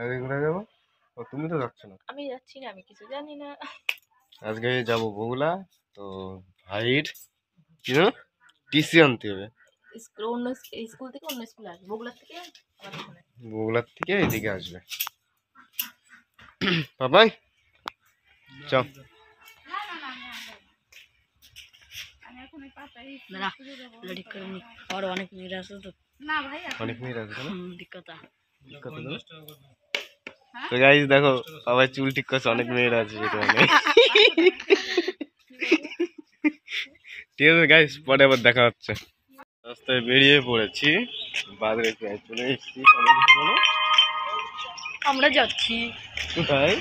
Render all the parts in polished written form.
একদিন ঘুরে যাবো। ও তুমি তো যাচ্ছ না। আমি যাচ্ছি না, আমি কিছু জানি না। আজকে যাবো বগুলা। তো ভাইয়ের কি জানো টিসি আনতে হবে। অন্য স্কুল থেকে অন্য স্কুলে আসবে, বগুড়ার থেকে আমাদের এখানে। বগুলার থেকে এদিকে আসবে। বাবাই চল। অনেক মেয়েরা আছে তো। না ভাই, অনেক মেয়ের আছে না? দিক্কতা। তো গাইস দেখো সবাই চুল ঠিক করছে, অনেক মেয়েরা আছে সেটা মানে। ঠিক আছে গাইস, পরে আবার দেখা হচ্ছে। রাস্তায় বেরিয়ে পড়েছি, বাজারে প্রায় চলে এসেছি। বলো আমরা যাচ্ছি কোথায়?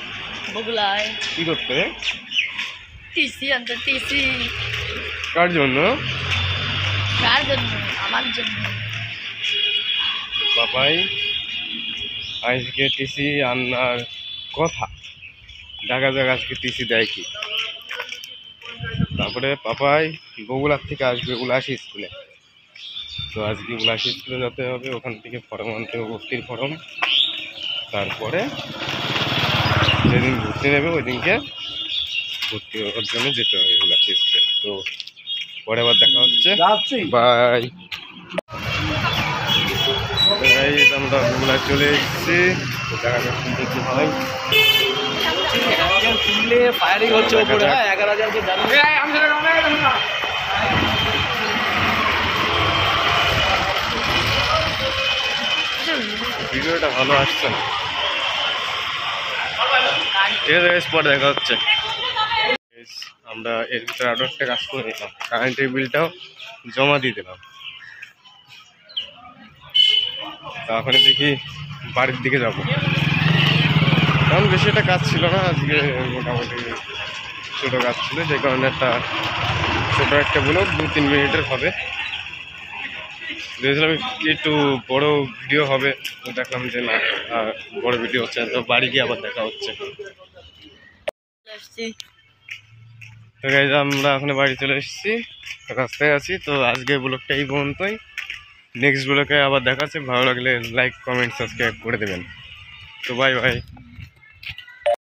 বগুড়ায়। কি করতে? টিসি আনতে। টিসি কার জন্য? কার জন্য? আমার জন্য। বাবাই আজকে টিসি আনার কথা, দেখা যাক আজকে টিসি দেয় কি। তারপরে পাপাই বগুড়ার থেকে আসবে উলাসী স্কুলে। তো আজকে উলাসী স্কুলে যেতে হবে, ওখান থেকে ফর্ম আনতে হবে, ভর্তির ফর্ম। তারপরে যেদিন ভর্তি নেবে ওই দিনকে ভর্তি হওয়ার জন্য যেতে হবে উলাসী স্কুলে। তো পরে আবার দেখা হচ্ছে, বাই। আমরা বগুড়া চলে এসেছি, তো দেখা যাক কি দেখতে হয়। ফায়ারিং হচ্ছে উপরে। 11,000 কে জানো। ভিডিওটা ভালো আসছে না। ঠিক আছে গাইস, পরে দেখা হচ্ছে। আমরা এর ভিতরে আরো একটা কাজ করে নিলাম, কারেন্টের বিলটাও জমা দিয়ে দিলাম। তারপরে দেখি বাড়ির দিকে যাব, কারণ বেশি একটা কাজ ছিল না আজকে, মোটামুটি ছোটো কাজ ছিল, যে কারণে ছোটো একটা ব্লগ 2-3 মিনিটের হবে। ভেবেছিলাম একটু বড় ভিডিও হবে, তো দেখলাম যে না, বড় ভিডিও হচ্ছে না। তো বাড়ি গিয়ে আবার দেখা হচ্ছে। তো গাইজ আমরা এখন বাড়ি চলে এসেছি, রাস্তায় আছি। তো আজকে ব্লগটা এই পর্যন্তই, নেক্সট ব্লগে আবার দেখা হচ্ছে। ভালো লাগলে লাইক, কমেন্ট, সাবস্ক্রাইব করে দেবেন। তো বাই বাই।